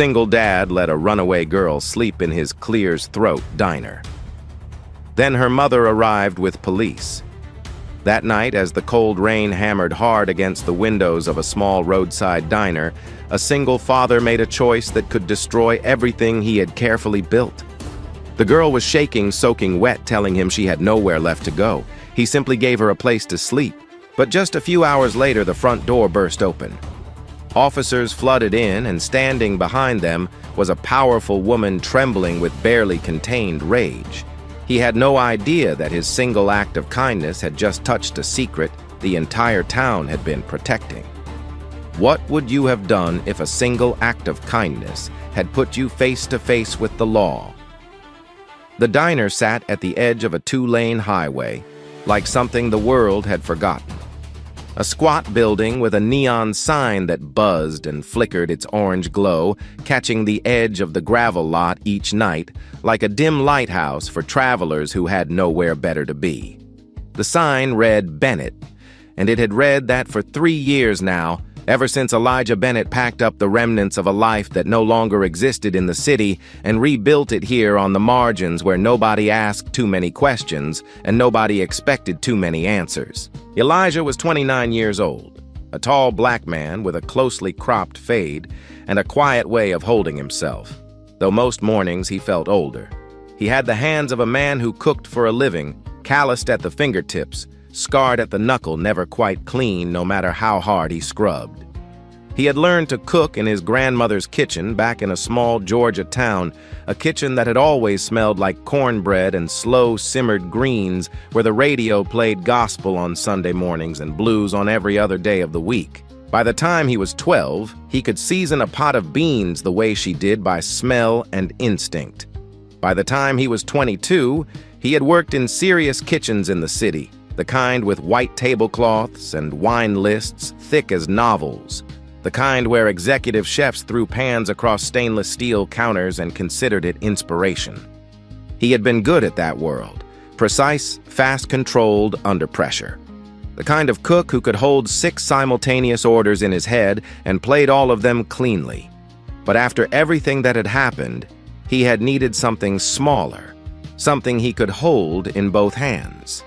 Single dad let a runaway girl sleep in his Clear's Throat diner. Then her mother arrived with police. That night, as the cold rain hammered hard against the windows of a small roadside diner, a single father made a choice that could destroy everything he had carefully built. The girl was shaking, soaking wet, telling him she had nowhere left to go. He simply gave her a place to sleep. But just a few hours later, the front door burst open. Officers flooded in, and standing behind them was a powerful woman trembling with barely contained rage. He had no idea that his single act of kindness had just touched a secret the entire town had been protecting. What would you have done if a single act of kindness had put you face to face with the law? The diner sat at the edge of a two-lane highway, like something the world had forgotten. A squat building with a neon sign that buzzed and flickered its orange glow, catching the edge of the gravel lot each night, like a dim lighthouse for travelers who had nowhere better to be. The sign read Bennett, and it had read that for 3 years now, ever since Elijah Bennett packed up the remnants of a life that no longer existed in the city and rebuilt it here on the margins where nobody asked too many questions and nobody expected too many answers. Elijah was 29 years old, a tall black man with a closely cropped fade and a quiet way of holding himself, though most mornings he felt older. He had the hands of a man who cooked for a living, calloused at the fingertips, scarred at the knuckle, never quite clean no matter how hard he scrubbed. He had learned to cook in his grandmother's kitchen back in a small Georgia town, a kitchen that had always smelled like cornbread and slow-simmered greens, where the radio played gospel on Sunday mornings and blues on every other day of the week. By the time he was 12, he could season a pot of beans the way she did by smell and instinct. By the time he was 22, he had worked in serious kitchens in the city, the kind with white tablecloths and wine lists thick as novels, the kind where executive chefs threw pans across stainless steel counters and considered it inspiration. He had been good at that world, precise, fast-controlled, under pressure. The kind of cook who could hold 6 simultaneous orders in his head and played all of them cleanly. But after everything that had happened, he had needed something smaller, something he could hold in both hands.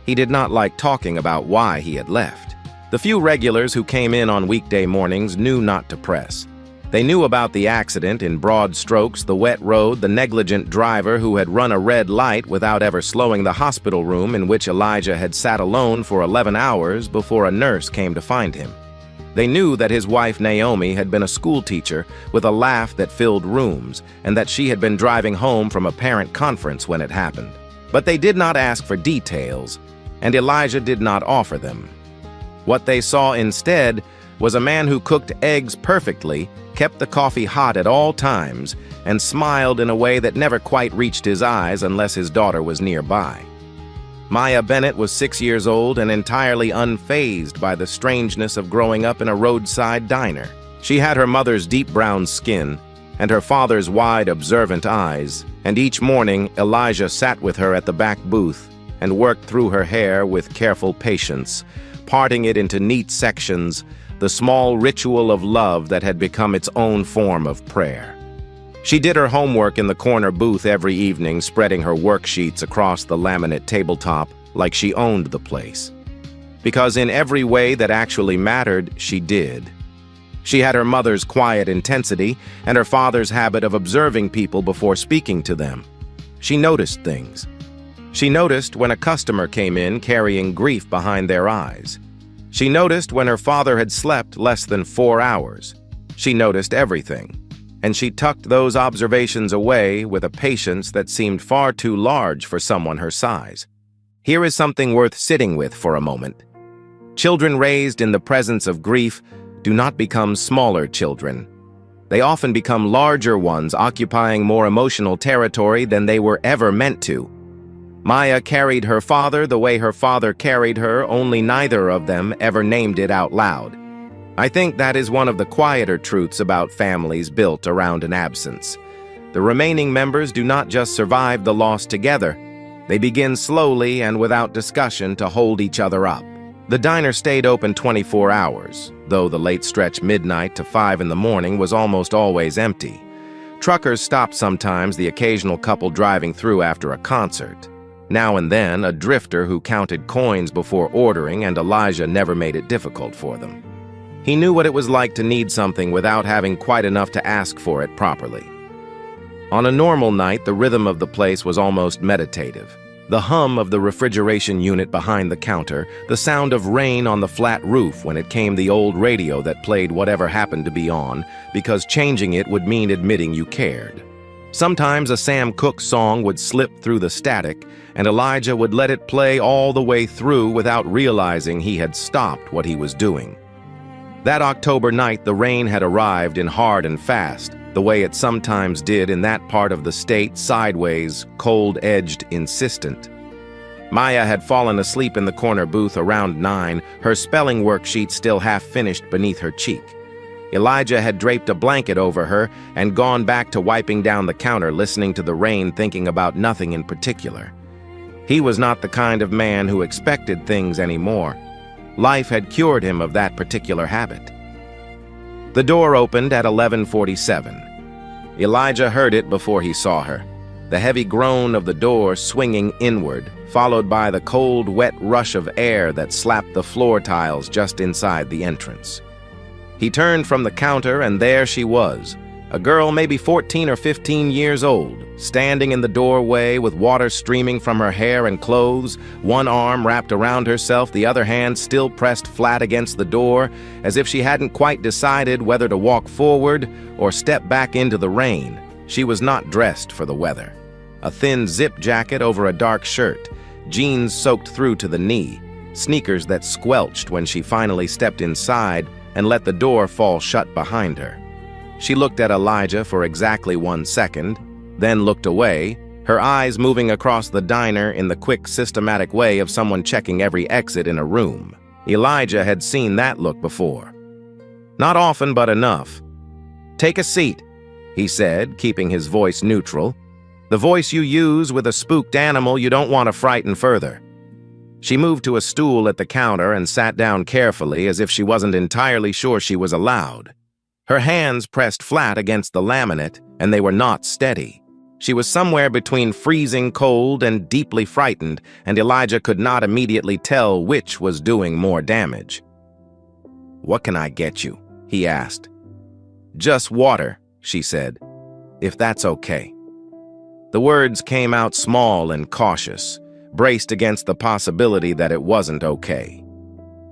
He did not like talking about why he had left. The few regulars who came in on weekday mornings knew not to press. They knew about the accident in broad strokes, the wet road, the negligent driver who had run a red light without ever slowing the hospital room in which Elijah had sat alone for 11 hours before a nurse came to find him. They knew that his wife Naomi had been a school teacher with a laugh that filled rooms, and that she had been driving home from a parent conference when it happened. But they did not ask for details, and Elijah did not offer them. What they saw instead was a man who cooked eggs perfectly, kept the coffee hot at all times, and smiled in a way that never quite reached his eyes unless his daughter was nearby. Maya Bennett was 6 years old and entirely unfazed by the strangeness of growing up in a roadside diner. She had her mother's deep brown skin and her father's wide, observant eyes, and each morning Elijah sat with her at the back booth and worked through her hair with careful patience, parting it into neat sections, the small ritual of love that had become its own form of prayer. She did her homework in the corner booth every evening, spreading her worksheets across the laminate tabletop like she owned the place. Because in every way that actually mattered, she did. She had her mother's quiet intensity and her father's habit of observing people before speaking to them. She noticed things. She noticed when a customer came in carrying grief behind their eyes. She noticed when her father had slept less than 4 hours. She noticed everything, and she tucked those observations away with a patience that seemed far too large for someone her size. Here is something worth sitting with for a moment. Children raised in the presence of grief do not become smaller children. They often become larger ones, occupying more emotional territory than they were ever meant to. Maya carried her father the way her father carried her, only neither of them ever named it out loud. I think that is one of the quieter truths about families built around an absence. The remaining members do not just survive the loss together. They begin slowly and without discussion to hold each other up. The diner stayed open 24 hours, though the late stretch midnight to 5 in the morning was almost always empty. Truckers stopped sometimes, the occasional couple driving through after a concert. Now and then, a drifter who counted coins before ordering, and Elijah never made it difficult for them. He knew what it was like to need something without having quite enough to ask for it properly. On a normal night, the rhythm of the place was almost meditative. The hum of the refrigeration unit behind the counter, the sound of rain on the flat roof when it came the old radio that played whatever happened to be on, because changing it would mean admitting you cared. Sometimes a Sam Cooke song would slip through the static, and Elijah would let it play all the way through without realizing he had stopped what he was doing. That October night, the rain had arrived in hard and fast, the way it sometimes did in that part of the state, sideways, cold-edged, insistent. Maya had fallen asleep in the corner booth around 9, her spelling worksheet still half-finished beneath her cheek. Elijah had draped a blanket over her and gone back to wiping down the counter, listening to the rain, thinking about nothing in particular. He was not the kind of man who expected things anymore. Life had cured him of that particular habit. The door opened at 11:47. Elijah heard it before he saw her, the heavy groan of the door swinging inward, followed by the cold, wet rush of air that slapped the floor tiles just inside the entrance. He turned from the counter, and there she was, a girl maybe 14 or 15 years old, standing in the doorway with water streaming from her hair and clothes, one arm wrapped around herself, the other hand still pressed flat against the door, as if she hadn't quite decided whether to walk forward or step back into the rain. She was not dressed for the weather. A thin zip jacket over a dark shirt, jeans soaked through to the knee, sneakers that squelched when she finally stepped inside and let the door fall shut behind her. She looked at Elijah for exactly 1 second, then looked away, her eyes moving across the diner in the quick, systematic way of someone checking every exit in a room. Elijah had seen that look before. Not often, but enough. "Take a seat," he said, keeping his voice neutral. The voice you use with a spooked animal you don't want to frighten further. She moved to a stool at the counter and sat down carefully, as if she wasn't entirely sure she was allowed. Her hands pressed flat against the laminate, and they were not steady. She was somewhere between freezing cold and deeply frightened, and Elijah could not immediately tell which was doing more damage. "What can I get you?" he asked. "Just water," she said, "if that's okay." The words came out small and cautious, braced against the possibility that it wasn't okay.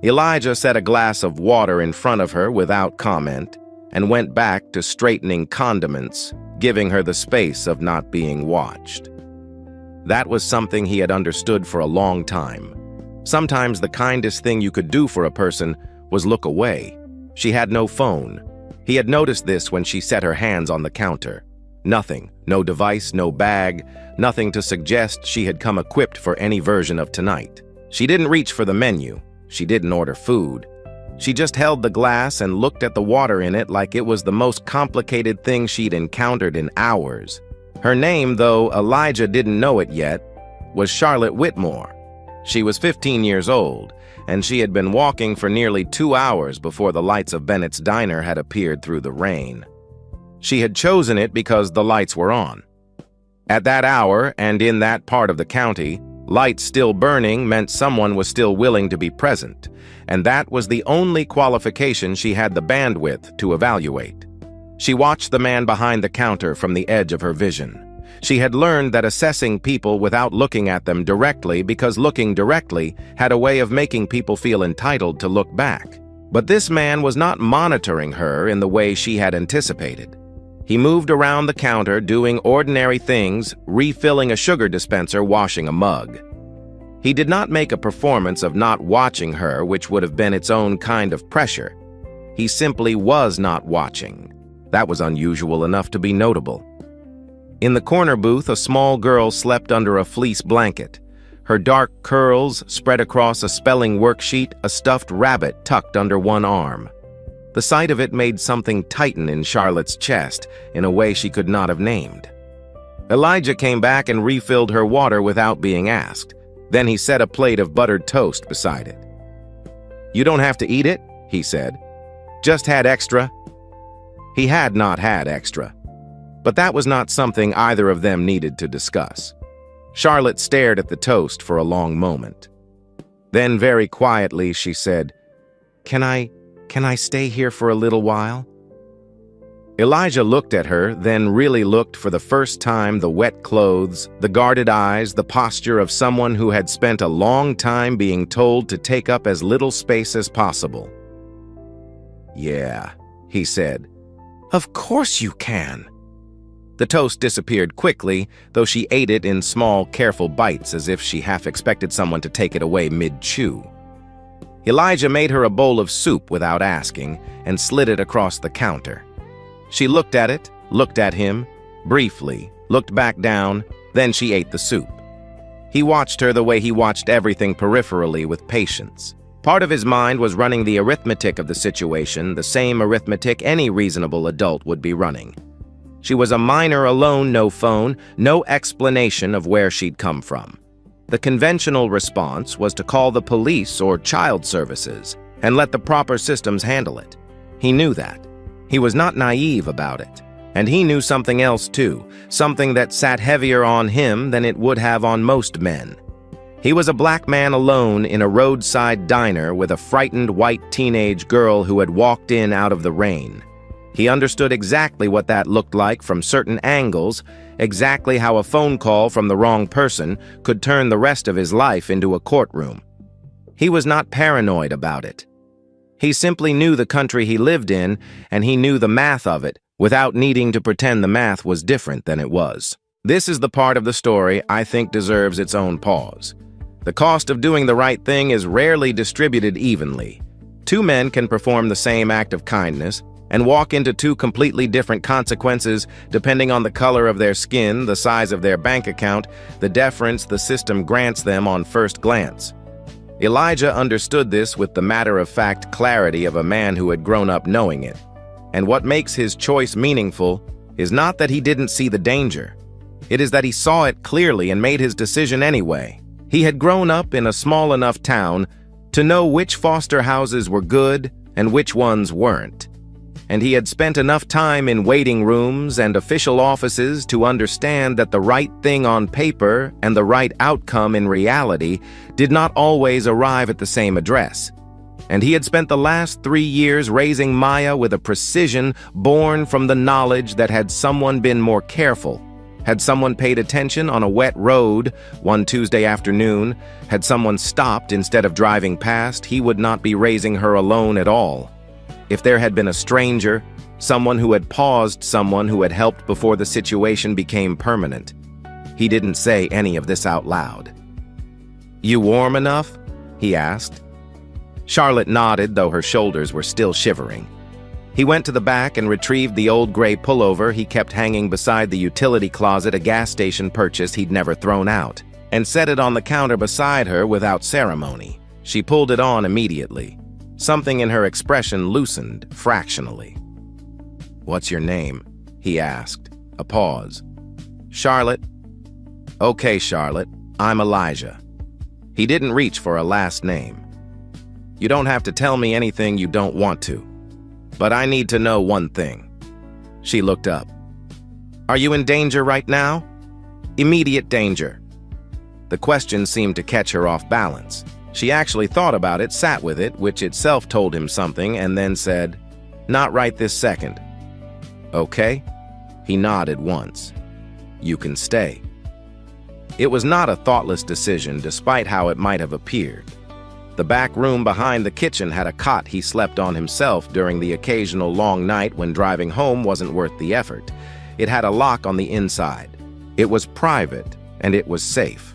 Elijah set a glass of water in front of her without comment, and went back to straightening condiments, giving her the space of not being watched. That was something he had understood for a long time. Sometimes the kindest thing you could do for a person was look away. She had no phone. He had noticed this when she set her hands on the counter. Nothing, no device, no bag, nothing to suggest she had come equipped for any version of tonight. She didn't reach for the menu. She didn't order food. She just held the glass and looked at the water in it like it was the most complicated thing she'd encountered in hours. Her name, though Elijah didn't know it yet, was Charlotte Whitmore. She was 15 years old, and she had been walking for nearly 2 hours before the lights of Bennett's Diner had appeared through the rain. She had chosen it because the lights were on. At that hour, and in that part of the county, lights still burning meant someone was still willing to be present, and that was the only qualification she had the bandwidth to evaluate. She watched the man behind the counter from the edge of her vision. She had learned that assessing people without looking at them directly, because looking directly had a way of making people feel entitled to look back. But this man was not monitoring her in the way she had anticipated. He moved around the counter doing ordinary things, refilling a sugar dispenser, washing a mug. He did not make a performance of not watching her, which would have been its own kind of pressure. He simply was not watching. That was unusual enough to be notable. In the corner booth, a small girl slept under a fleece blanket. Her dark curls spread across a spelling worksheet, a stuffed rabbit tucked under one arm. The sight of it made something tighten in Charlotte's chest in a way she could not have named. Elijah came back and refilled her water without being asked. Then he set a plate of buttered toast beside it. "You don't have to eat it," he said. "Just had extra." He had not had extra. But that was not something either of them needed to discuss. Charlotte stared at the toast for a long moment. Then very quietly she said, Can I stay here for a little while?" Elijah looked at her, then really looked for the first time the wet clothes, the guarded eyes, the posture of someone who had spent a long time being told to take up as little space as possible. "Yeah," he said. "Of course you can." The toast disappeared quickly, though she ate it in small, careful bites as if she half expected someone to take it away mid-chew. Elijah made her a bowl of soup without asking and slid it across the counter. She looked at it, looked at him, briefly, looked back down, then she ate the soup. He watched her the way he watched everything peripherally with patience. Part of his mind was running the arithmetic of the situation, the same arithmetic any reasonable adult would be running. She was a minor alone, no phone, no explanation of where she'd come from. The conventional response was to call the police or child services and let the proper systems handle it. He knew that. He was not naive about it. And he knew something else too, something that sat heavier on him than it would have on most men. He was a black man alone in a roadside diner with a frightened white teenage girl who had walked in out of the rain. He understood exactly what that looked like from certain angles, exactly how a phone call from the wrong person could turn the rest of his life into a courtroom. He was not paranoid about it. He simply knew the country he lived in, and he knew the math of it, without needing to pretend the math was different than it was. This is the part of the story I think deserves its own pause. The cost of doing the right thing is rarely distributed evenly. Two men can perform the same act of kindness, and walk into two completely different consequences depending on the color of their skin, the size of their bank account, the deference the system grants them on first glance. Elijah understood this with the matter-of-fact clarity of a man who had grown up knowing it. And what makes his choice meaningful is not that he didn't see the danger. It is that he saw it clearly and made his decision anyway. He had grown up in a small enough town to know which foster houses were good and which ones weren't. And he had spent enough time in waiting rooms and official offices to understand that the right thing on paper and the right outcome in reality did not always arrive at the same address. And he had spent the last 3 years raising Maya with a precision born from the knowledge that had someone been more careful, had someone paid attention on a wet road one Tuesday afternoon, had someone stopped instead of driving past, he would not be raising her alone at all. If there had been a stranger, someone who had paused, someone who had helped before the situation became permanent. He didn't say any of this out loud. "You warm enough?" he asked. Charlotte nodded, though her shoulders were still shivering. He went to the back and retrieved the old gray pullover he kept hanging beside the utility closet, a gas station purchase he'd never thrown out, and set it on the counter beside her without ceremony. She pulled it on immediately. Something in her expression loosened fractionally. "What's your name?" he asked. A pause. "Charlotte." "Okay, Charlotte. I'm Elijah." He didn't reach for a last name. "You don't have to tell me anything you don't want to. But I need to know one thing." She looked up. "Are you in danger right now?" "Immediate danger." The question seemed to catch her off balance. She actually thought about it, sat with it, which itself told him something, and then said, "Not right this second." "Okay." He nodded once. "You can stay." It was not a thoughtless decision, despite how it might have appeared. The back room behind the kitchen had a cot he slept on himself during the occasional long night when driving home wasn't worth the effort. It had a lock on the inside. It was private, and it was safe.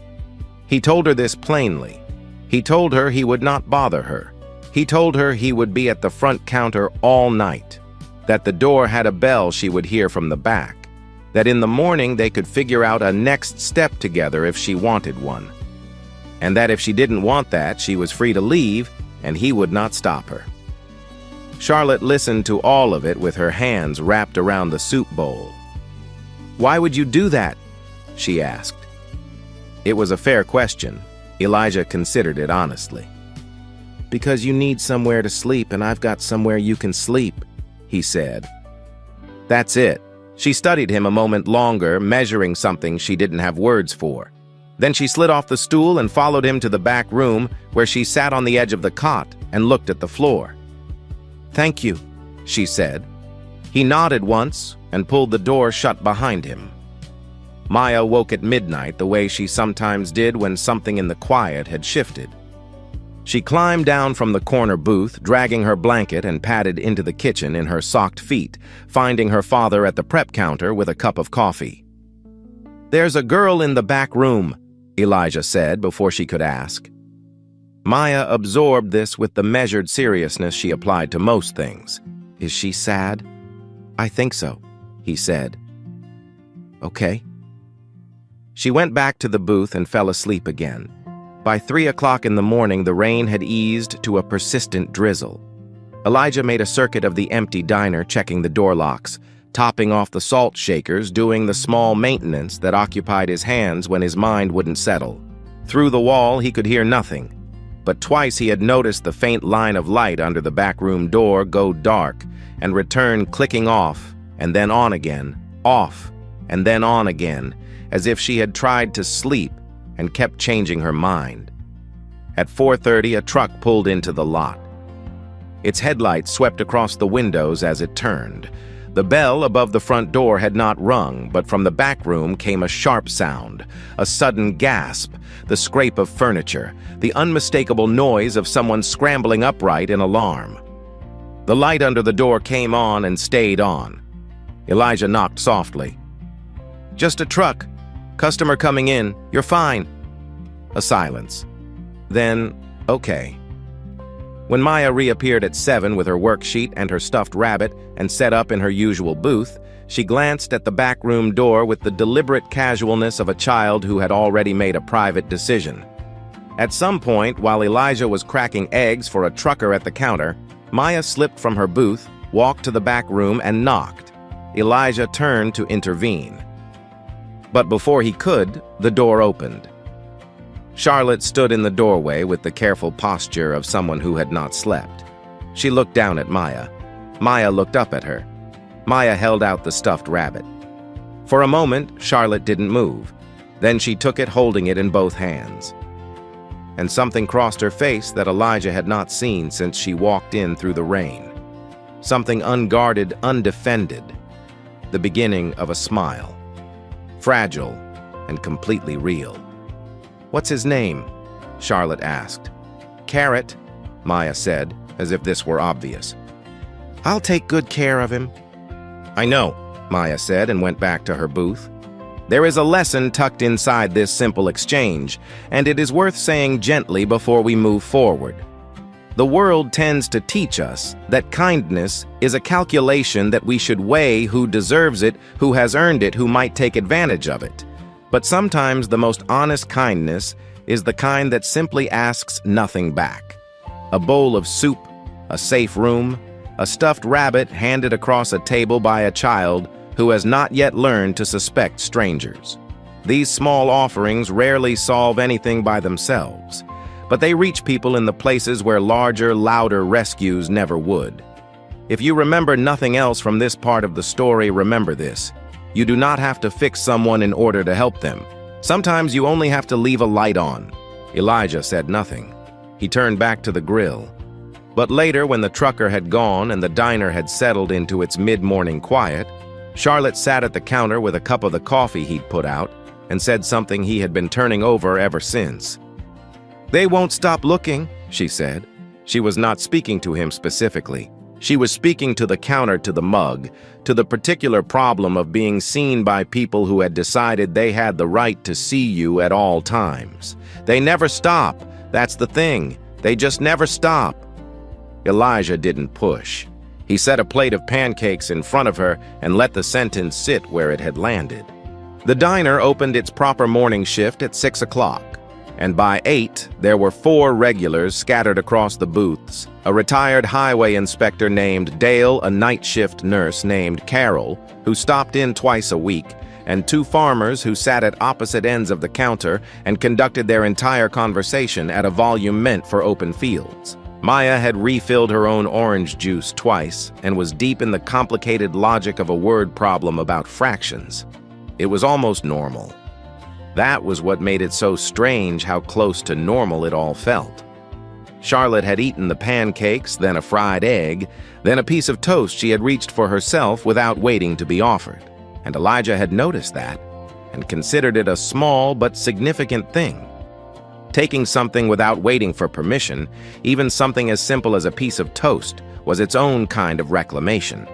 He told her this plainly. He told her he would not bother her. He told her he would be at the front counter all night, that the door had a bell she would hear from the back, that in the morning they could figure out a next step together if she wanted one, and that if she didn't want that, she was free to leave, and he would not stop her. Charlotte listened to all of it with her hands wrapped around the soup bowl. "Why would you do that?" she asked. It was a fair question. Elijah considered it honestly. Because you need somewhere to sleep and I've got somewhere you can sleep, he said. That's it. She studied him a moment longer, measuring something she didn't have words for. Then she slid off the stool and followed him to the back room, where she sat on the edge of the cot and looked at the floor. "Thank you," she said. He nodded once and pulled the door shut behind him. Maya woke at midnight the way she sometimes did when something in the quiet had shifted. She climbed down from the corner booth, dragging her blanket, and padded into the kitchen in her socked feet, finding her father at the prep counter with a cup of coffee. "There's a girl in the back room," Elijah said before she could ask. Maya absorbed this with the measured seriousness she applied to most things. "Is she sad?" "I think so," he said. "Okay." She went back to the booth and fell asleep again. By 3 o'clock in the morning, the rain had eased to a persistent drizzle. Elijah made a circuit of the empty diner, checking the door locks, topping off the salt shakers, doing the small maintenance that occupied his hands when his mind wouldn't settle. Through the wall, he could hear nothing, but twice he had noticed the faint line of light under the back room door go dark and return clicking off and then on again, off and then on again, as if she had tried to sleep and kept changing her mind. At 4:30, a truck pulled into the lot. Its headlights swept across the windows as it turned. The bell above the front door had not rung, but from the back room came a sharp sound, a sudden gasp, the scrape of furniture, the unmistakable noise of someone scrambling upright in alarm. The light under the door came on and stayed on. Elijah knocked softly. "Just a truck. Customer coming in. You're fine." A silence. Then, "Okay." When Maya reappeared at 7 with her worksheet and her stuffed rabbit and set up in her usual booth, she glanced at the back room door with the deliberate casualness of a child who had already made a private decision. At some point, while Elijah was cracking eggs for a trucker at the counter, Maya slipped from her booth, walked to the back room, and knocked. Elijah turned to intervene. But before he could, the door opened. Charlotte stood in the doorway with the careful posture of someone who had not slept. She looked down at Maya. Maya looked up at her. Maya held out the stuffed rabbit. For a moment, Charlotte didn't move. Then she took it, holding it in both hands. And something crossed her face that Elijah had not seen since she walked in through the rain. Something unguarded, undefended. The beginning of a smile. Fragile and completely real. "What's his name?" Charlotte asked. "Carrot," Maya said, as if this were obvious. "I'll take good care of him." "I know," Maya said and went back to her booth. There is a lesson tucked inside this simple exchange, and it is worth saying gently before we move forward. The world tends to teach us that kindness is a calculation that we should weigh who deserves it, who has earned it, who might take advantage of it. But sometimes the most honest kindness is the kind that simply asks nothing back. A bowl of soup, a safe room, a stuffed rabbit handed across a table by a child who has not yet learned to suspect strangers. These small offerings rarely solve anything by themselves, but they reach people in the places where larger, louder rescues never would. If you remember nothing else from this part of the story, remember this. You do not have to fix someone in order to help them. Sometimes you only have to leave a light on. Elijah said nothing. He turned back to the grill. But later, when the trucker had gone and the diner had settled into its mid-morning quiet, Charlotte sat at the counter with a cup of the coffee he'd put out and said something he had been turning over ever since. "They won't stop looking," she said. She was not speaking to him specifically. She was speaking to the counter, to the mug, to the particular problem of being seen by people who had decided they had the right to see you at all times. They never stop. That's the thing. They just never stop. Elijah didn't push. He set a plate of pancakes in front of her and let the sentence sit where it had landed. The diner opened its proper morning shift at 6 o'clock. And by 8, there were 4 regulars scattered across the booths, a retired highway inspector named Dale, a night shift nurse named Carol, who stopped in twice a week, and 2 farmers who sat at opposite ends of the counter and conducted their entire conversation at a volume meant for open fields. Maya had refilled her own orange juice twice and was deep in the complicated logic of a word problem about fractions. It was almost normal. That was what made it so strange how close to normal it all felt. Charlotte had eaten the pancakes, then a fried egg, then a piece of toast she had reached for herself without waiting to be offered. And Elijah had noticed that and considered it a small but significant thing. Taking something without waiting for permission, even something as simple as a piece of toast, was its own kind of reclamation.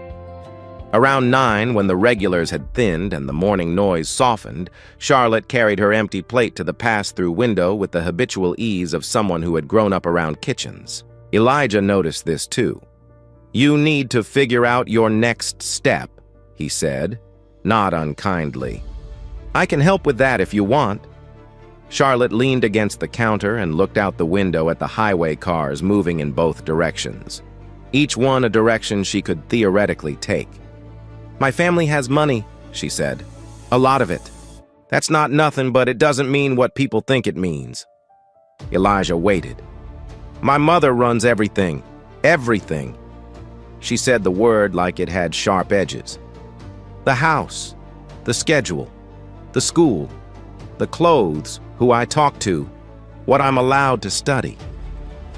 Around 9, when the regulars had thinned and the morning noise softened, Charlotte carried her empty plate to the pass-through window with the habitual ease of someone who had grown up around kitchens. Elijah noticed this too. "You need to figure out your next step," he said, not unkindly. "I can help with that if you want." Charlotte leaned against the counter and looked out the window at the highway cars moving in both directions, each one a direction she could theoretically take. "My family has money," she said. "A lot of it. That's not nothing, but it doesn't mean what people think it means." Elijah waited. "My mother runs everything. Everything." She said the word like it had sharp edges. "The house, the schedule, the school, the clothes, who I talk to, what I'm allowed to study.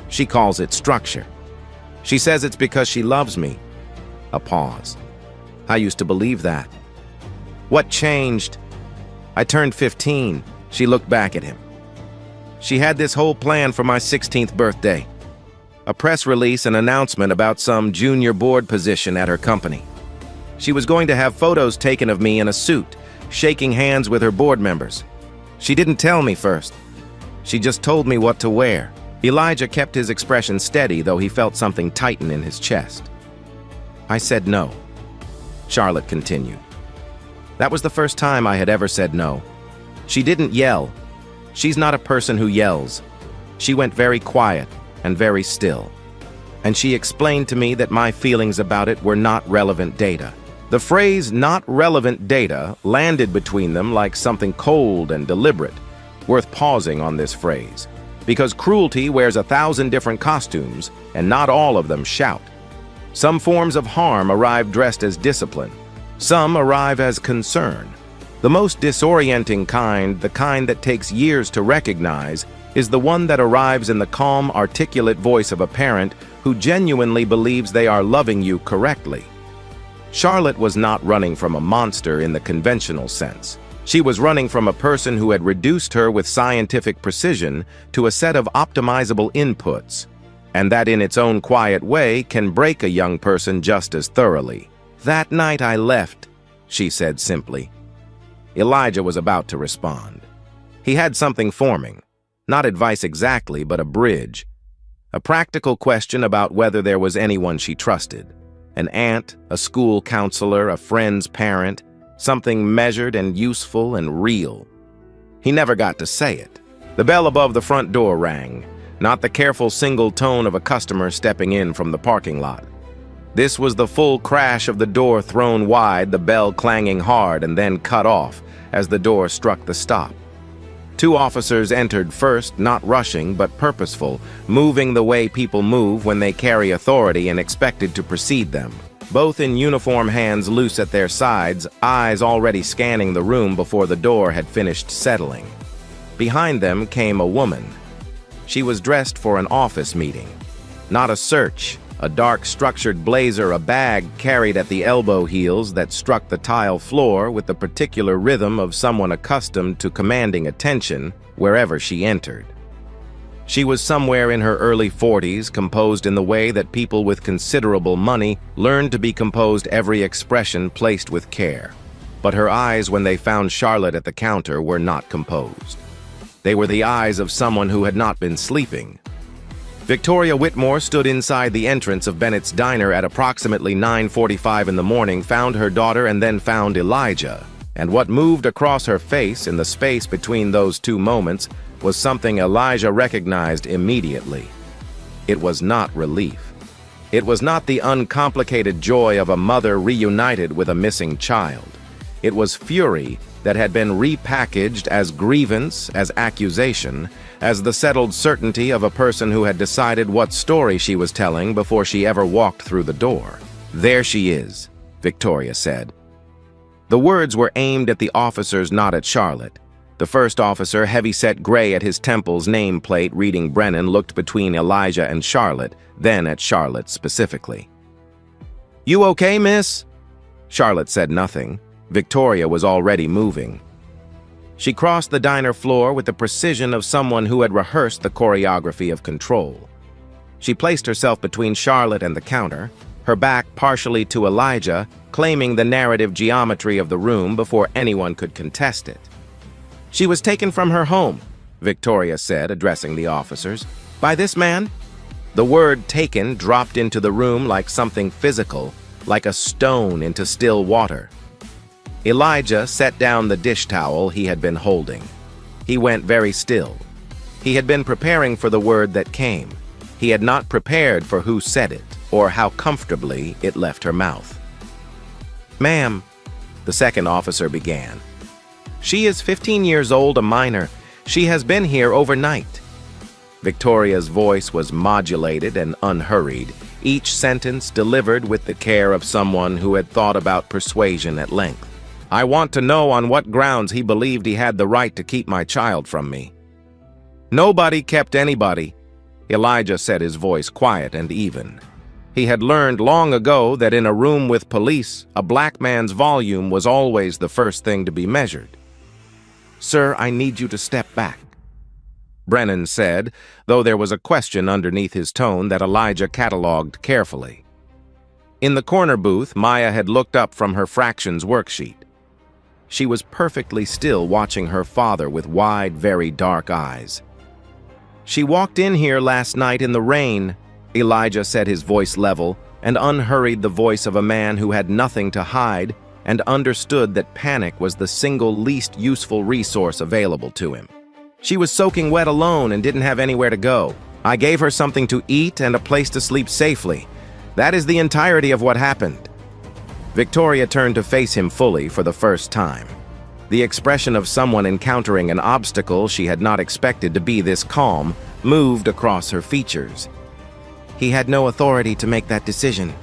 She calls it structure. She says it's because she loves me." A pause. "I used to believe that." "What changed?" "I turned 15. She looked back at him. "She had this whole plan for my 16th birthday. A press release, an announcement about some junior board position at her company. She was going to have photos taken of me in a suit, shaking hands with her board members. She didn't tell me first. She just told me what to wear." Elijah kept his expression steady, though he felt something tighten in his chest. "I said no," Charlotte continued. "That was the first time I had ever said no. She didn't yell. She's not a person who yells. She went very quiet and very still. And she explained to me that my feelings about it were not relevant data." The phrase "not relevant data" landed between them like something cold and deliberate, worth pausing on this phrase, because cruelty wears 1,000 different costumes, and not all of them shout. Some forms of harm arrive dressed as discipline. Some arrive as concern. The most disorienting kind, the kind that takes years to recognize, is the one that arrives in the calm, articulate voice of a parent who genuinely believes they are loving you correctly. Charlotte was not running from a monster in the conventional sense. She was running from a person who had reduced her with scientific precision to a set of optimizable inputs, and that in its own quiet way can break a young person just as thoroughly. "That night I left," she said simply. Elijah was about to respond. He had something forming, not advice exactly, but a bridge. A practical question about whether there was anyone she trusted. An aunt, a school counselor, a friend's parent, something measured and useful and real. He never got to say it. The bell above the front door rang, not the careful single tone of a customer stepping in from the parking lot. This was the full crash of the door thrown wide, the bell clanging hard and then cut off as the door struck the stop. 2 officers entered first, not rushing, but purposeful, moving the way people move when they carry authority and expected to precede them. Both in uniform, hands loose at their sides, eyes already scanning the room before the door had finished settling. Behind them came a woman. She was dressed for an office meeting. Not a search, a dark structured blazer, a bag carried at the elbow heels that struck the tile floor with the particular rhythm of someone accustomed to commanding attention wherever she entered. She was somewhere in her early 40s, composed in the way that people with considerable money learned to be composed, every expression placed with care. But her eyes, when they found Charlotte at the counter, were not composed. They were the eyes of someone who had not been sleeping. Victoria Whitmore stood inside the entrance of Bennett's Diner at approximately 9:45 in the morning, found her daughter, and then found Elijah. And what moved across her face in the space between those 2 moments was something Elijah recognized immediately. It was not relief. It was not the uncomplicated joy of a mother reunited with a missing child. It was fury that had been repackaged as grievance, as accusation, as the settled certainty of a person who had decided what story she was telling before she ever walked through the door. "There she is," Victoria said. The words were aimed at the officers, not at Charlotte. The first officer, heavy-set gray at his temples, nameplate reading Brennan, looked between Elijah and Charlotte, then at Charlotte specifically. "You okay, miss?" Charlotte said nothing. Victoria was already moving. She crossed the diner floor with the precision of someone who had rehearsed the choreography of control. She placed herself between Charlotte and the counter, her back partially to Elijah, claiming the narrative geometry of the room before anyone could contest it. "She was taken from her home," Victoria said, addressing the officers. "By this man?" The word "taken" dropped into the room like something physical, like a stone into still water. Elijah set down the dish towel he had been holding. He went very still. He had been preparing for the word that came. He had not prepared for who said it, or how comfortably it left her mouth. "Ma'am," the second officer began. "She is 15 years old, a minor. She has been here overnight." Victoria's voice was modulated and unhurried, each sentence delivered with the care of someone who had thought about persuasion at length. "I want to know on what grounds he believed he had the right to keep my child from me." "Nobody kept anybody," Elijah said, his voice quiet and even. He had learned long ago that in a room with police, a black man's volume was always the first thing to be measured. "Sir, I need you to step back," Brennan said, though there was a question underneath his tone that Elijah catalogued carefully. In the corner booth, Maya had looked up from her fractions worksheet. She was perfectly still, watching her father with wide, very dark eyes. "She walked in here last night in the rain," Elijah said, his voice level, and unhurried, the voice of a man who had nothing to hide and understood that panic was the single least useful resource available to him. "She was soaking wet alone and didn't have anywhere to go. I gave her something to eat and a place to sleep safely. That is the entirety of what happened." Victoria turned to face him fully for the first time. The expression of someone encountering an obstacle she had not expected to be this calm moved across her features. "He had no authority to make that decision,"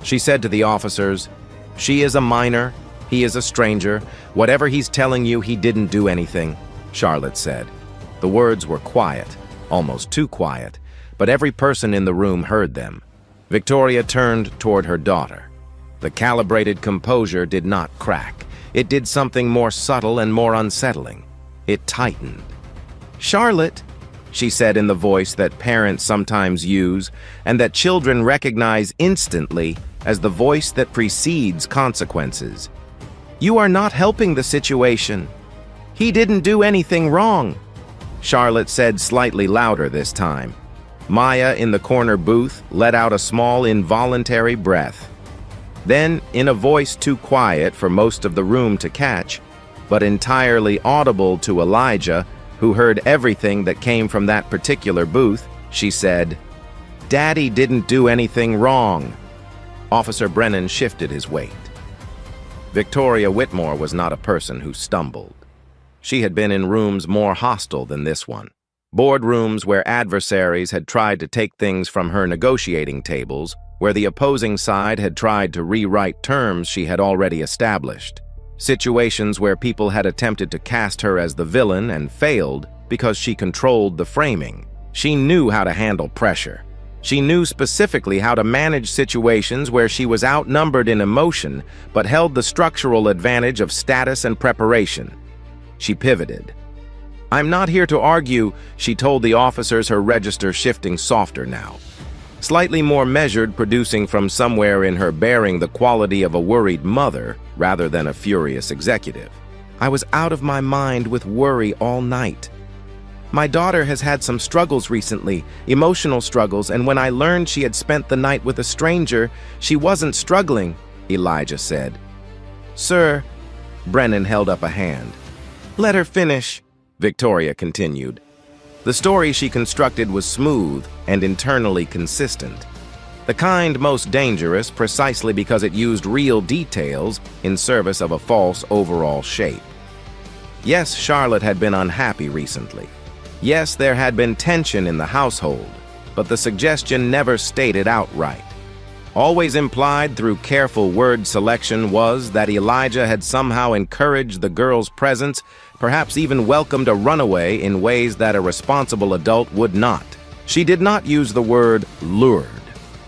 she said to the officers. "She is a minor. He is a stranger. Whatever he's telling you, he didn't do anything," Charlotte said. The words were quiet, almost too quiet, but every person in the room heard them. Victoria turned toward her daughter. The calibrated composure did not crack. It did something more subtle and more unsettling. It tightened. "Charlotte," she said in the voice that parents sometimes use and that children recognize instantly as the voice that precedes consequences. "You are not helping the situation. He didn't do anything wrong," Charlotte said slightly louder this time. Maya in the corner booth let out a small involuntary breath. Then, in a voice too quiet for most of the room to catch, but entirely audible to Elijah, who heard everything that came from that particular booth, she said, "Daddy didn't do anything wrong." Officer Brennan shifted his weight. Victoria Whitmore was not a person who stumbled. She had been in rooms more hostile than this one. Boardrooms where adversaries had tried to take things from her negotiating tables, where the opposing side had tried to rewrite terms she had already established. Situations where people had attempted to cast her as the villain and failed because she controlled the framing. She knew how to handle pressure. She knew specifically how to manage situations where she was outnumbered in emotion but held the structural advantage of status and preparation. She pivoted. "I'm not here to argue," she told the officers, her register shifting softer now. Slightly more measured, producing from somewhere in her bearing the quality of a worried mother rather than a furious executive. "I was out of my mind with worry all night. My daughter has had some struggles recently, emotional struggles, and when I learned she had spent the night with a stranger, she wasn't struggling," Elijah said. "Sir," Brennan held up a hand. "Let her finish," Victoria continued. The story she constructed was smooth and internally consistent. The kind most dangerous precisely because it used real details in service of a false overall shape. Yes, Charlotte had been unhappy recently. Yes, there had been tension in the household, but the suggestion never stated outright. Always implied through careful word selection was that Elijah had somehow encouraged the girl's presence, perhaps even welcomed a runaway in ways that a responsible adult would not. She did not use the word lured.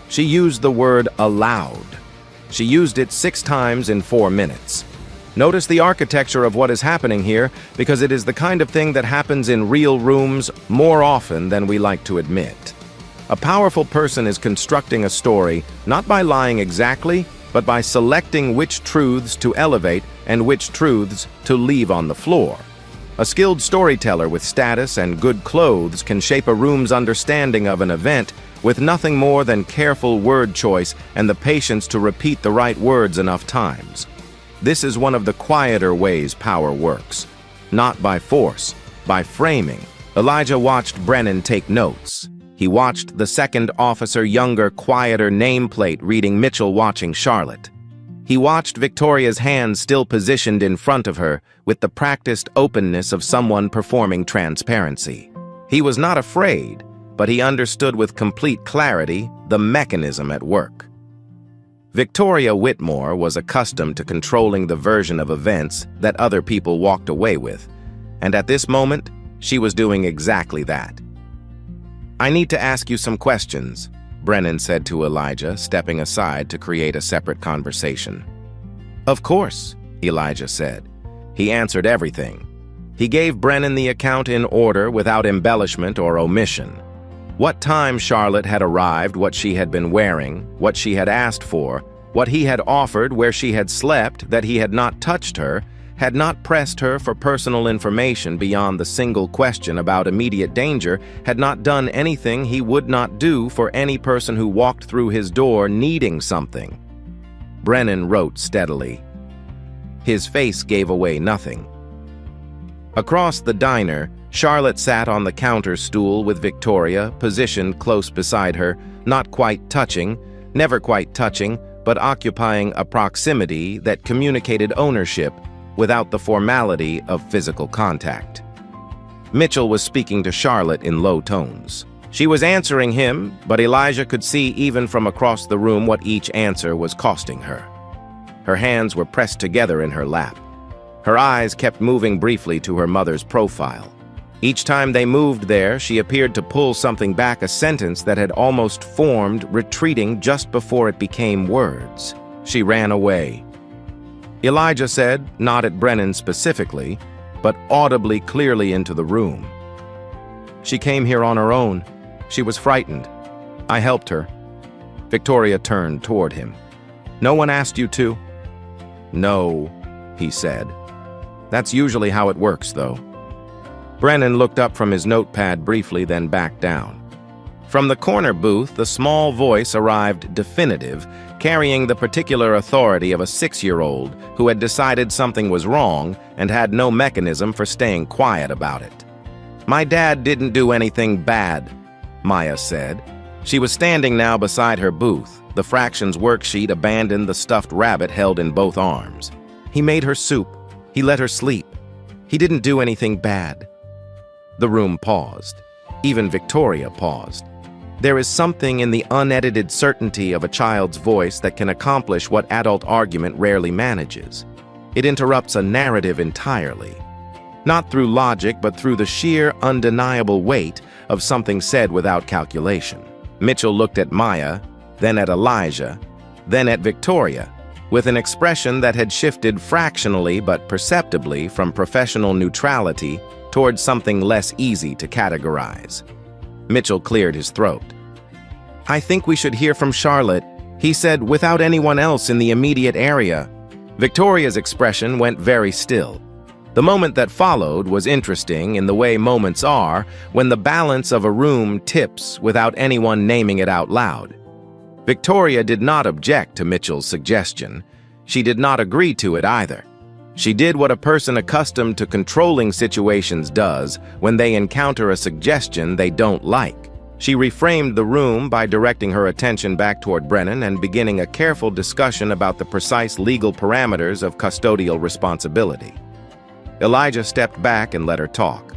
She used the word allowed. She used it 6 times in 4 minutes. Notice the architecture of what is happening here, because it is the kind of thing that happens in real rooms more often than we like to admit. A powerful person is constructing a story not by lying exactly, but by selecting which truths to elevate and which truths to leave on the floor. A skilled storyteller with status and good clothes can shape a room's understanding of an event with nothing more than careful word choice and the patience to repeat the right words enough times. This is one of the quieter ways power works. Not by force, by framing. Elijah watched Brennan take notes. He watched the second officer, younger, quieter nameplate reading Mitchell watching Charlotte. He watched Victoria's hands still positioned in front of her with the practiced openness of someone performing transparency. He was not afraid, but he understood with complete clarity the mechanism at work. Victoria Whitmore was accustomed to controlling the version of events that other people walked away with, and at this moment, she was doing exactly that. "I need to ask you some questions," Brennan said to Elijah, stepping aside to create a separate conversation. "Of course," Elijah said. He answered everything. He gave Brennan the account in order without embellishment or omission. What time Charlotte had arrived, what she had been wearing, what she had asked for, what he had offered, where she had slept, that he had not touched her, had not pressed her for personal information beyond the single question about immediate danger, had not done anything he would not do for any person who walked through his door needing something. Brennan wrote steadily. His face gave away nothing. Across the diner, Charlotte sat on the counter stool with Victoria positioned close beside her, not quite touching, never quite touching, but occupying a proximity that communicated ownership without the formality of physical contact. Mitchell was speaking to Charlotte in low tones. She was answering him, but Elijah could see even from across the room what each answer was costing her. Her hands were pressed together in her lap. Her eyes kept moving briefly to her mother's profile. Each time they moved there, she appeared to pull something back, a sentence that had almost formed, retreating just before it became words. She ran away. Elijah said, not at Brennan specifically, but audibly clearly into the room. She came here on her own. She was frightened. I helped her. Victoria turned toward him. No one asked you to? No, he said. That's usually how it works, though. Brennan looked up from his notepad briefly, then back down. From the corner booth, the small voice arrived definitive, carrying the particular authority of a 6-year-old who had decided something was wrong and had no mechanism for staying quiet about it. My dad didn't do anything bad, Maya said. She was standing now beside her booth. The fractions worksheet abandoned the stuffed rabbit held in both arms. He made her soup. He let her sleep. He didn't do anything bad. The room paused. Even Victoria paused. There is something in the unedited certainty of a child's voice that can accomplish what adult argument rarely manages. It interrupts a narrative entirely. Not through logic, but through the sheer, undeniable weight of something said without calculation. Mitchell looked at Maya, then at Elijah, then at Victoria, with an expression that had shifted fractionally but perceptibly from professional neutrality towards something less easy to categorize. Mitchell cleared his throat. I think we should hear from Charlotte, he said, without anyone else in the immediate area. Victoria's expression went very still. The moment that followed was interesting in the way moments are when the balance of a room tips without anyone naming it out loud. Victoria did not object to Mitchell's suggestion. She did not agree to it either. She did what a person accustomed to controlling situations does when they encounter a suggestion they don't like. She reframed the room by directing her attention back toward Brennan and beginning a careful discussion about the precise legal parameters of custodial responsibility. Elijah stepped back and let her talk.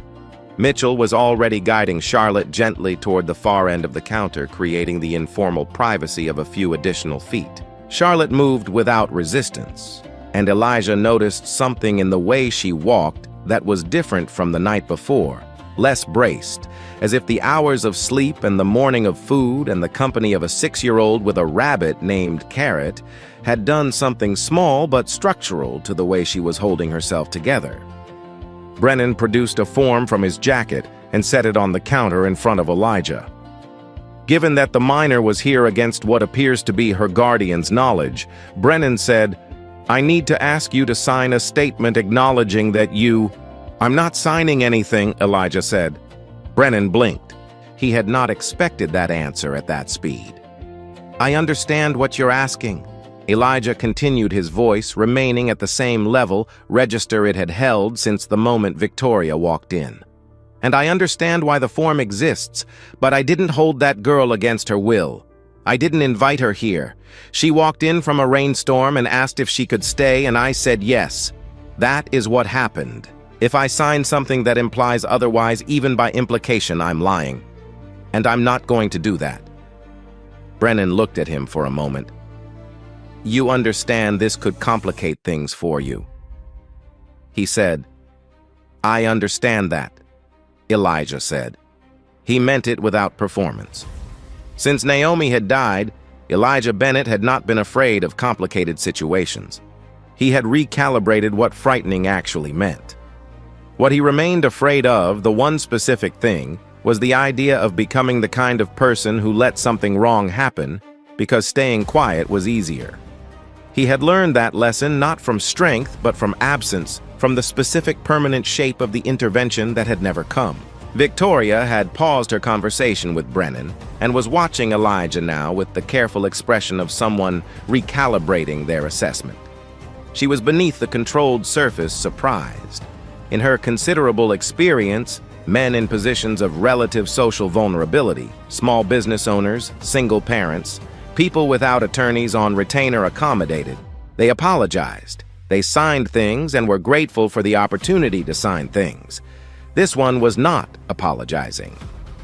Mitchell was already guiding Charlotte gently toward the far end of the counter, creating the informal privacy of a few additional feet. Charlotte moved without resistance, and Elijah noticed something in the way she walked that was different from the night before, less braced, as if the hours of sleep and the morning of food and the company of a 6-year-old with a rabbit named Carrot had done something small but structural to the way she was holding herself together. Brennan produced a form from his jacket and set it on the counter in front of Elijah. Given that the minor was here against what appears to be her guardian's knowledge, Brennan said, "I need to ask you to sign a statement acknowledging that you—" "I'm not signing anything," Elijah said. Brennan blinked. He had not expected that answer at that speed. "I understand what you're asking." Elijah continued, his voice remaining at the same level register it had held since the moment Victoria walked in. "And I understand why the form exists, but I didn't hold that girl against her will. I didn't invite her here. She walked in from a rainstorm and asked if she could stay, and I said yes. That is what happened. If I sign something that implies otherwise, even by implication, I'm lying. And I'm not going to do that." Brennan looked at him for a moment. "You understand this could complicate things for you." He said, "I understand that," Elijah said. He meant it without performance. Since Naomi had died, Elijah Bennett had not been afraid of complicated situations. He had recalibrated what frightening actually meant. What he remained afraid of, the one specific thing, was the idea of becoming the kind of person who let something wrong happen because staying quiet was easier. He had learned that lesson not from strength but from absence, from the specific permanent shape of the intervention that had never come. Victoria had paused her conversation with Brennan and was watching Elijah now with the careful expression of someone recalibrating their assessment. She was beneath the controlled surface, surprised. In her considerable experience, men in positions of relative social vulnerability, small business owners, single parents, people without attorneys on retainer accommodated. They apologized. They signed things and were grateful for the opportunity to sign things. This one was not apologizing.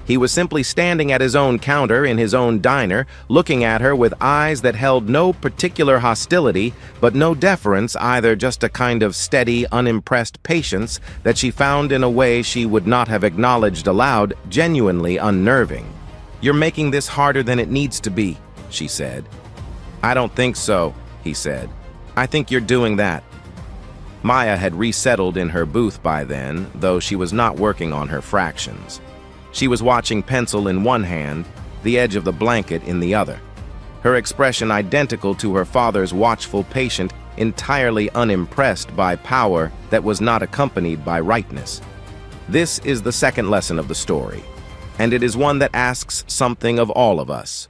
He was simply standing at his own counter in his own diner, looking at her with eyes that held no particular hostility, but no deference either, just a kind of steady, unimpressed patience that she found in a way she would not have acknowledged aloud, genuinely unnerving. "You're making this harder than it needs to be," she said. "I don't think so," he said. "I think you're doing that." Maya had resettled in her booth by then, though she was not working on her fractions. She was watching pencil in one hand, the edge of the blanket in the other. Her expression identical to her father's watchful patient, entirely unimpressed by power that was not accompanied by rightness. This is the second lesson of the story, and it is one that asks something of all of us.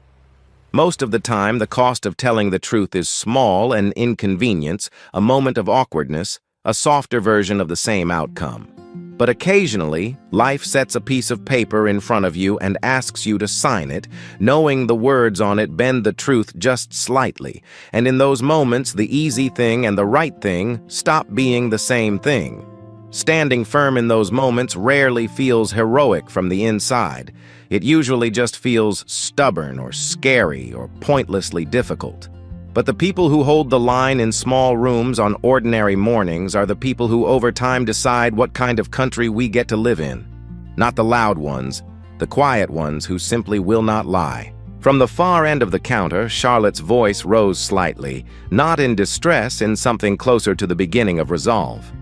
Most of the time, the cost of telling the truth is small, an inconvenience, a moment of awkwardness, a softer version of the same outcome. But occasionally, life sets a piece of paper in front of you and asks you to sign it, knowing the words on it bend the truth just slightly, and in those moments, the easy thing and the right thing stop being the same thing. Standing firm in those moments rarely feels heroic from the inside. It usually just feels stubborn or scary or pointlessly difficult. But the people who hold the line in small rooms on ordinary mornings are the people who over time decide what kind of country we get to live in. Not the loud ones, the quiet ones who simply will not lie. From the far end of the counter, Charlotte's voice rose slightly, not in distress, in something closer to the beginning of resolve.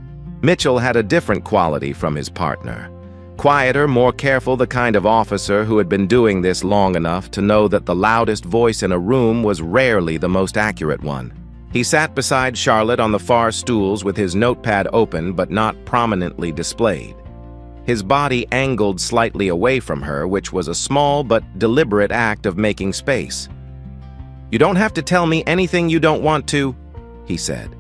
Mitchell had a different quality from his partner. Quieter, more careful, the kind of officer who had been doing this long enough to know that the loudest voice in a room was rarely the most accurate one. He sat beside Charlotte on the far stools with his notepad open but not prominently displayed. His body angled slightly away from her, which was a small but deliberate act of making space. "You don't have to tell me anything you don't want to," he said.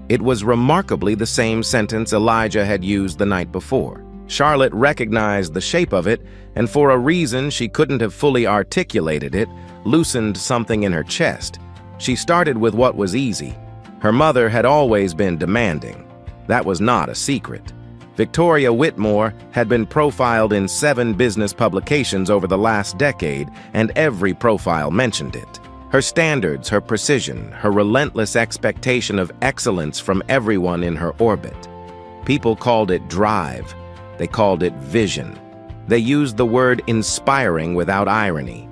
It was remarkably the same sentence Elijah had used the night before. Charlotte recognized the shape of it, and for a reason she couldn't have fully articulated it, loosened something in her chest. She started with what was easy. Her mother had always been demanding. That was not a secret. Victoria Whitmore had been profiled in 7 business publications over the last decade, and every profile mentioned it. Her standards, her precision, her relentless expectation of excellence from everyone in her orbit. People called it drive. They called it vision. They used the word inspiring without irony.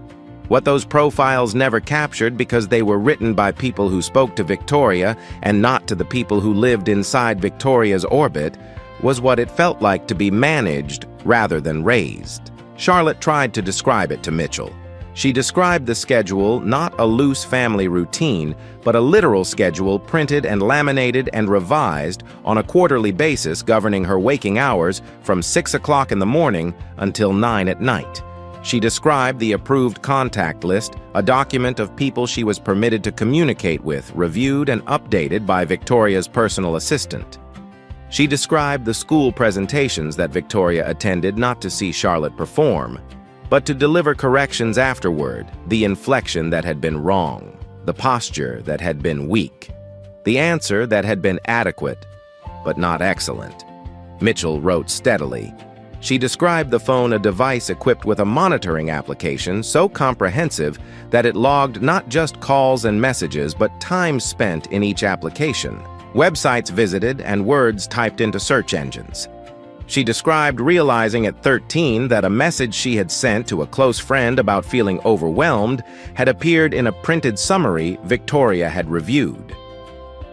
What those profiles never captured, because they were written by people who spoke to Victoria and not to the people who lived inside Victoria's orbit, was what it felt like to be managed rather than raised. Charlotte tried to describe it to Mitchell. She described the schedule not a loose family routine, but a literal schedule printed and laminated and revised on a quarterly basis, governing her waking hours from 6 o'clock in the morning until 9 at night. She described the approved contact list, a document of people she was permitted to communicate with, reviewed and updated by Victoria's personal assistant. She described the school presentations that Victoria attended not to see Charlotte perform, but to deliver corrections afterward, the inflection that had been wrong, the posture that had been weak, the answer that had been adequate, but not excellent. Mitchell wrote steadily. She described the phone a device equipped with a monitoring application so comprehensive that it logged not just calls and messages, but time spent in each application, websites visited, and words typed into search engines. She described realizing at 13 that a message she had sent to a close friend about feeling overwhelmed had appeared in a printed summary Victoria had reviewed.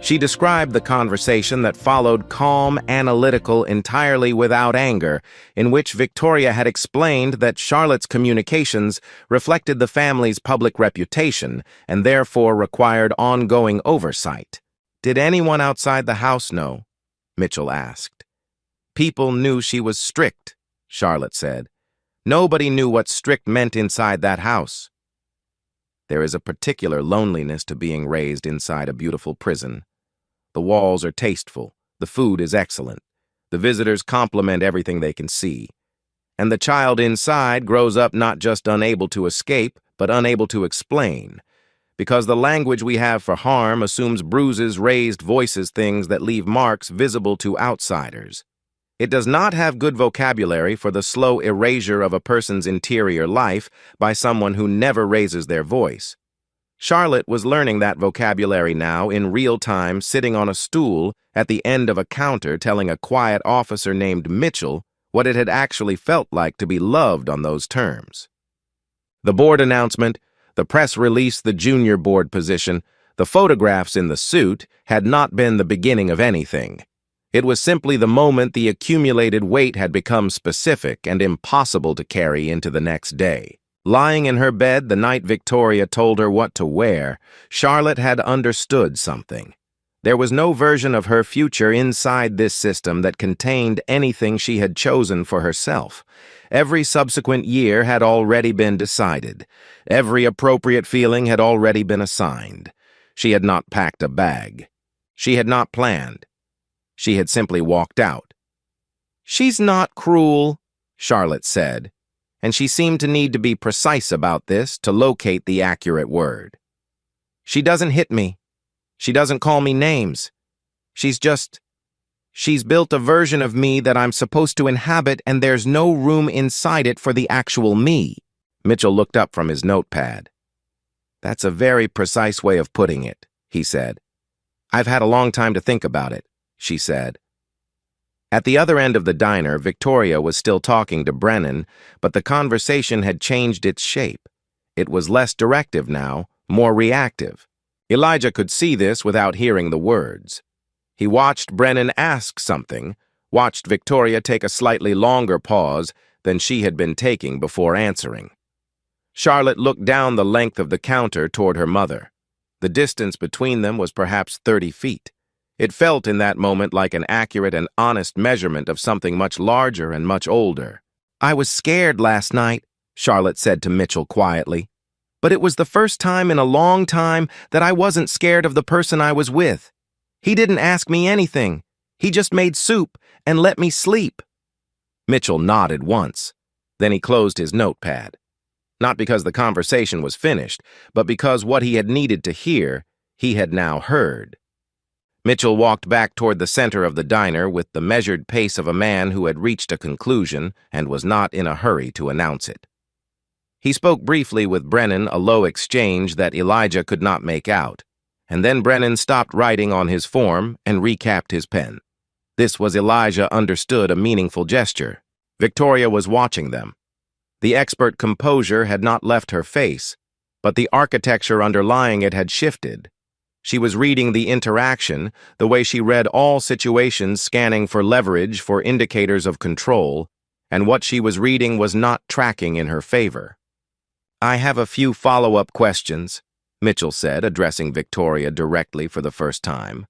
She described the conversation that followed calm, analytical, entirely without anger, in which Victoria had explained that Charlotte's communications reflected the family's public reputation and therefore required ongoing oversight. "Did anyone outside the house know?" Mitchell asked. "People knew she was strict," Charlotte said. "Nobody knew what strict meant inside that house." There is a particular loneliness to being raised inside a beautiful prison. The walls are tasteful, the food is excellent, the visitors compliment everything they can see, and the child inside grows up not just unable to escape, but unable to explain, because the language we have for harm assumes bruises, raised voices, things that leave marks visible to outsiders. It does not have good vocabulary for the slow erasure of a person's interior life by someone who never raises their voice. Charlotte was learning that vocabulary now in real time, sitting on a stool at the end of a counter telling a quiet officer named Mitchell what it had actually felt like to be loved on those terms. The board announcement, the press release, the junior board position, the photographs in the suit had not been the beginning of anything. It was simply the moment the accumulated weight had become specific and impossible to carry into the next day. Lying in her bed the night Victoria told her what to wear, Charlotte had understood something. There was no version of her future inside this system that contained anything she had chosen for herself. Every subsequent year had already been decided. Every appropriate feeling had already been assigned. She had not packed a bag. She had not planned. She had simply walked out. "She's not cruel," Charlotte said, and she seemed to need to be precise about this to locate the accurate word. "She doesn't hit me. She doesn't call me names. She's built a version of me that I'm supposed to inhabit, and there's no room inside it for the actual me." Mitchell looked up from his notepad. "That's a very precise way of putting it," he said. "I've had a long time to think about it," she said. At the other end of the diner, Victoria was still talking to Brennan, but the conversation had changed its shape. It was less directive now, more reactive. Elijah could see this without hearing the words. He watched Brennan ask something, watched Victoria take a slightly longer pause than she had been taking before answering. Charlotte looked down the length of the counter toward her mother. The distance between them was perhaps 30 feet. It felt in that moment like an accurate and honest measurement of something much larger and much older. "I was scared last night," Charlotte said to Mitchell quietly. "But it was the first time in a long time that I wasn't scared of the person I was with. He didn't ask me anything. He just made soup and let me sleep." Mitchell nodded once. Then he closed his notepad. Not because the conversation was finished, but because what he had needed to hear, he had now heard. Mitchell walked back toward the center of the diner with the measured pace of a man who had reached a conclusion and was not in a hurry to announce it. He spoke briefly with Brennan, a low exchange that Elijah could not make out, and then Brennan stopped writing on his form and recapped his pen. This was Elijah understood a meaningful gesture. Victoria was watching them. The expert composure had not left her face, but the architecture underlying it had shifted. She was reading the interaction, the way she read all situations, scanning for leverage, for indicators of control, and what she was reading was not tracking in her favor. "I have a few follow-up questions," Mitchell said, addressing Victoria directly for the first time.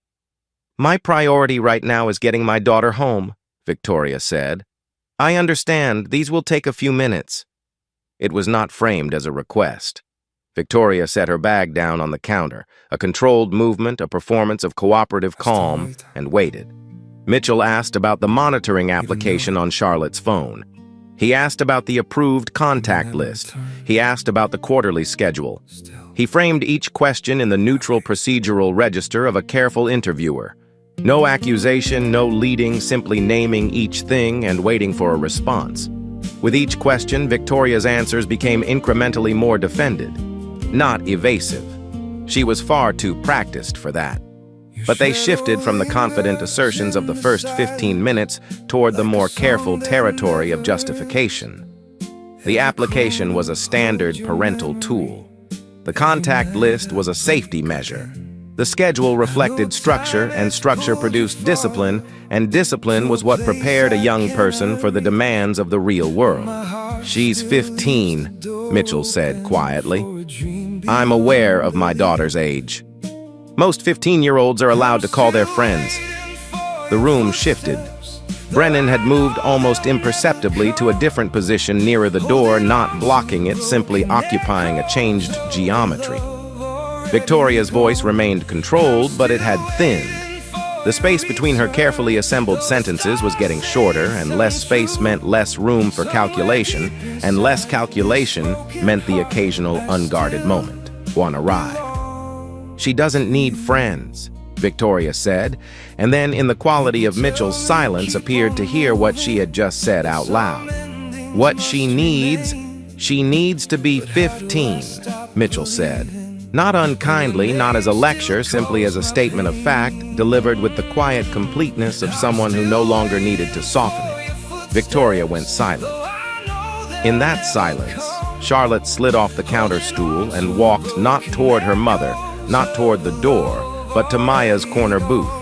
"My priority right now is getting my daughter home," Victoria said. "I understand these will take a few minutes." It was not framed as a request. Victoria set her bag down on the counter, a controlled movement, a performance of cooperative calm, and waited. Mitchell asked about the monitoring application on Charlotte's phone. He asked about the approved contact list. He asked about the quarterly schedule. He framed each question in the neutral procedural register of a careful interviewer. No accusation, no leading, simply naming each thing and waiting for a response. With each question, Victoria's answers became incrementally more defended, not evasive. She was far too practiced for that. But they shifted from the confident assertions of the first 15 minutes toward the more careful territory of justification. The application was a standard parental tool. The contact list was a safety measure. The schedule reflected structure, and structure produced discipline, and discipline was what prepared a young person for the demands of the real world. "She's 15, Mitchell said quietly. "I'm aware of my daughter's age. Most 15-year-olds are allowed to call their friends." The room shifted. Brennan had moved almost imperceptibly to a different position nearer the door, not blocking it, simply occupying a changed geometry. Victoria's voice remained controlled, but it had thinned. The space between her carefully assembled sentences was getting shorter, and less space meant less room for calculation, and less calculation meant the occasional unguarded moment. One arrived. "She doesn't need friends," Victoria said, and then in the quality of Mitchell's silence appeared to hear what she had just said out loud. "What she needs to be 15, Mitchell said. Not unkindly, not as a lecture, simply as a statement of fact, delivered with the quiet completeness of someone who no longer needed to soften it. Victoria went silent. In that silence, Charlotte slid off the counter stool and walked not toward her mother, not toward the door, but to Maya's corner booth.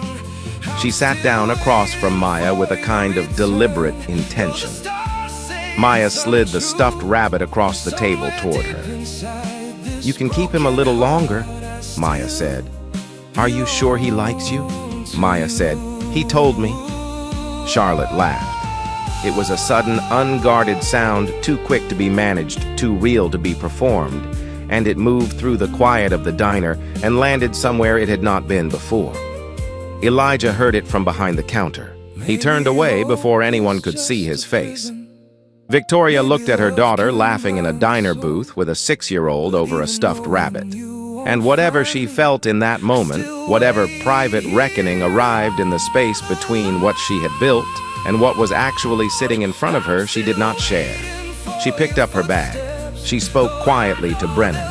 She sat down across from Maya with a kind of deliberate intention. Maya slid the stuffed rabbit across the table toward her. "You can keep him a little longer," Maya said. "Are you sure he likes you?" Maya said. "He told me." Charlotte laughed. It was a sudden, unguarded sound, too quick to be managed, too real to be performed, and it moved through the quiet of the diner and landed somewhere it had not been before. Elijah heard it from behind the counter. He turned away before anyone could see his face. Victoria looked at her daughter laughing in a diner booth with a 6-year-old over a stuffed rabbit. And whatever she felt in that moment, whatever private reckoning arrived in the space between what she had built and what was actually sitting in front of her, she did not share. She picked up her bag. She spoke quietly to Brennan.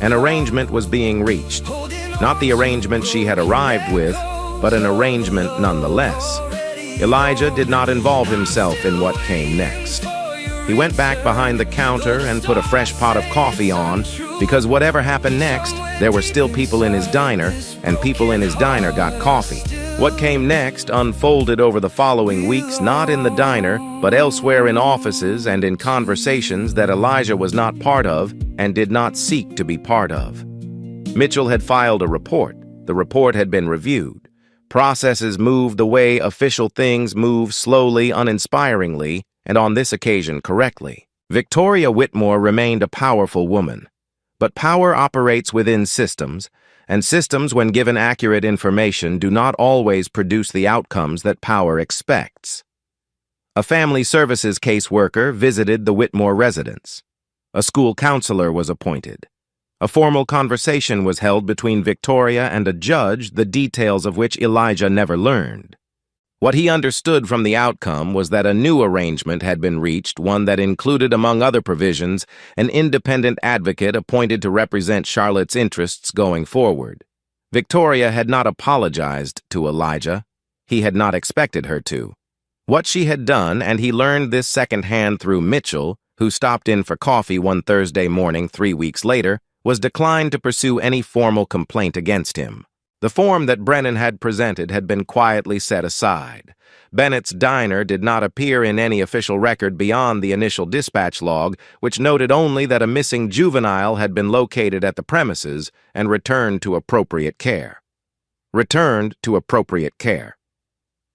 An arrangement was being reached. Not the arrangement she had arrived with, but an arrangement nonetheless. Elijah did not involve himself in what came next. He went back behind the counter and put a fresh pot of coffee on, because whatever happened next, there were still people in his diner, and people in his diner got coffee. What came next unfolded over the following weeks, not in the diner, but elsewhere in offices and in conversations that Elijah was not part of and did not seek to be part of. Mitchell had filed a report. The report had been reviewed. Processes moved the way official things move, slowly, uninspiringly, and on this occasion correctly. Victoria Whitmore remained a powerful woman. But power operates within systems, and systems, when given accurate information, do not always produce the outcomes that power expects. A family services caseworker visited the Whitmore residence. A school counselor was appointed. A formal conversation was held between Victoria and a judge, the details of which Elijah never learned. What he understood from the outcome was that a new arrangement had been reached, one that included, among other provisions, an independent advocate appointed to represent Charlotte's interests going forward. Victoria had not apologized to Elijah. He had not expected her to. What she had done, and he learned this secondhand through Mitchell, who stopped in for coffee one Thursday morning 3 weeks later, was declined to pursue any formal complaint against him. The form that Brennan had presented had been quietly set aside. Bennett's diner did not appear in any official record beyond the initial dispatch log, which noted only that a missing juvenile had been located at the premises and returned to appropriate care. Returned to appropriate care.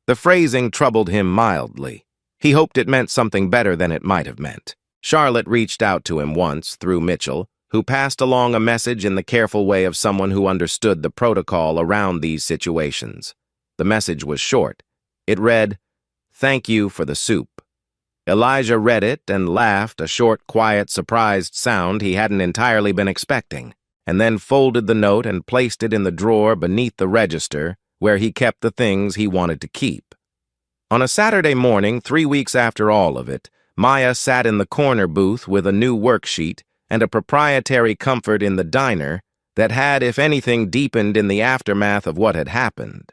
The phrasing troubled him mildly. He hoped it meant something better than it might have meant. Charlotte reached out to him once, through Mitchell, who passed along a message in the careful way of someone who understood the protocol around these situations. The message was short. It read, "Thank you for the soup." Elijah read it and laughed, a short, quiet, surprised sound he hadn't entirely been expecting, and then folded the note and placed it in the drawer beneath the register, where he kept the things he wanted to keep. On a Saturday morning, 3 weeks after all of it, Maya sat in the corner booth with a new worksheet and a proprietary comfort in the diner that had, if anything, deepened in the aftermath of what had happened.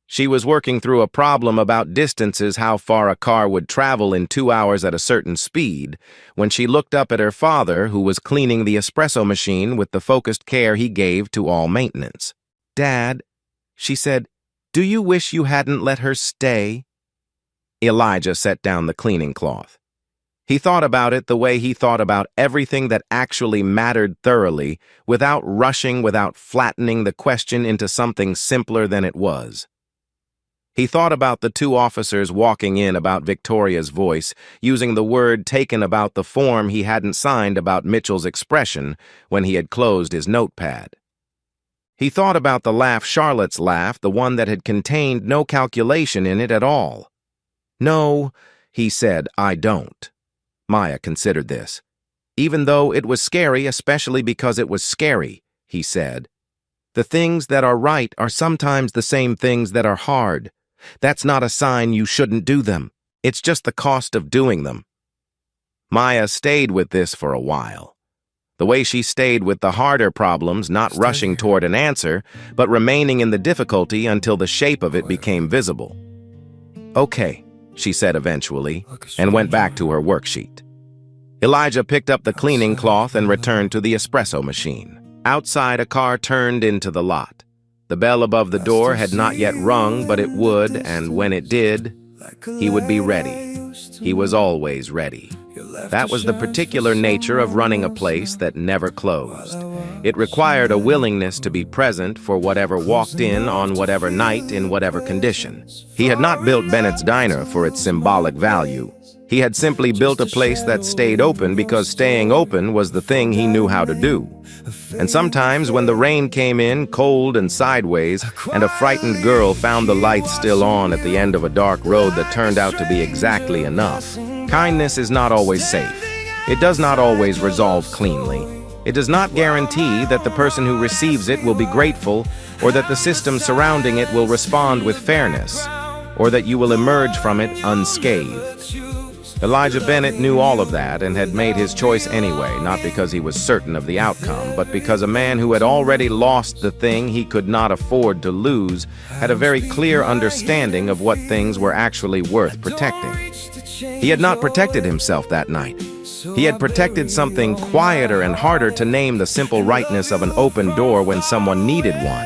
She was working through a problem about distances, how far a car would travel in 2 hours at a certain speed, when she looked up at her father, who was cleaning the espresso machine with the focused care he gave to all maintenance. "Dad," she said, "do you wish you hadn't let her stay?" Elijah set down the cleaning cloth. He thought about it the way he thought about everything that actually mattered thoroughly, without rushing, without flattening the question into something simpler than it was. He thought about the 2 officers walking in about Victoria's voice, using the word taken about the form he hadn't signed about Mitchell's expression when he had closed his notepad. He thought about the laugh, Charlotte's laugh, the one that had contained no calculation in it at all. "No," he said, "I don't." Maya considered this. "Even though it was scary, especially because it was scary," he said. "The things that are right are sometimes the same things that are hard. That's not a sign you shouldn't do them. It's just the cost of doing them." Maya stayed with this for a while. The way she stayed with the harder problems, not rushing toward an answer, but remaining in the difficulty until the shape of it became visible. "Okay," she said eventually, and went back to her worksheet. Elijah picked up the cleaning cloth and returned to the espresso machine. Outside, a car turned into the lot. The bell above the door had not yet rung, but it would, and when it did, he would be ready. He was always ready. That was the particular nature of running a place that never closed. It required a willingness to be present for whatever walked in on whatever night in whatever condition. He had not built Bennett's Diner for its symbolic value. He had simply built a place that stayed open because staying open was the thing he knew how to do. And sometimes when the rain came in, cold and sideways, and a frightened girl found the lights still on at the end of a dark road that turned out to be exactly enough. Kindness is not always safe. It does not always resolve cleanly. It does not guarantee that the person who receives it will be grateful, or that the system surrounding it will respond with fairness, or that you will emerge from it unscathed. Elijah Bennett knew all of that and had made his choice anyway, not because he was certain of the outcome, but because a man who had already lost the thing he could not afford to lose had a very clear understanding of what things were actually worth protecting. He had not protected himself that night. He had protected something quieter and harder to name, the simple rightness of an open door when someone needed one.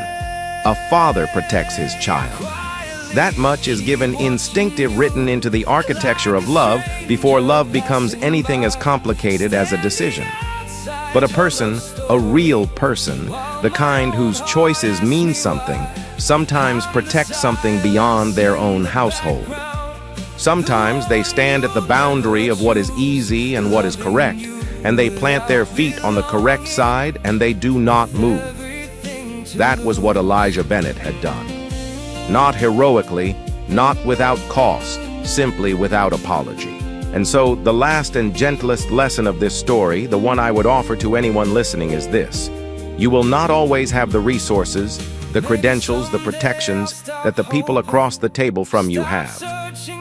A father protects his child. That much is given instinctive, written into the architecture of love before love becomes anything as complicated as a decision. But a person, a real person, the kind whose choices mean something, sometimes protect something beyond their own household. Sometimes they stand at the boundary of what is easy and what is correct, and they plant their feet on the correct side and they do not move. That was what Elijah Bennett had done. Not heroically, not without cost, simply without apology. And so, the last and gentlest lesson of this story, the one I would offer to anyone listening, is this. You will not always have the resources, the credentials, the protections that the people across the table from you have.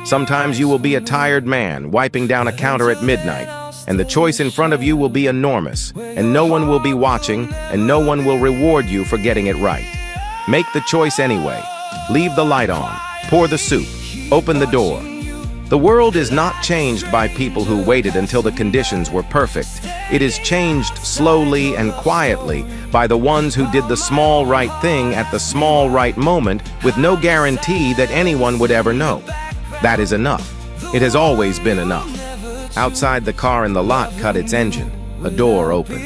Sometimes you will be a tired man wiping down a counter at midnight, and the choice in front of you will be enormous, and no one will be watching, and no one will reward you for getting it right. Make the choice anyway. Leave the light on, pour the soup, open the door. The world is not changed by people who waited until the conditions were perfect. It is changed slowly and quietly by the ones who did the small right thing at the small right moment with no guarantee that anyone would ever know. That is enough. It has always been enough. Outside, the car in the lot cut its engine. A door opened.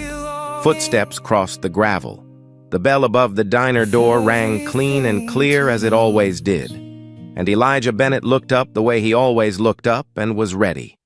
Footsteps crossed the gravel. The bell above the diner door rang clean and clear as it always did. And Elijah Bennett looked up the way he always looked up and was ready.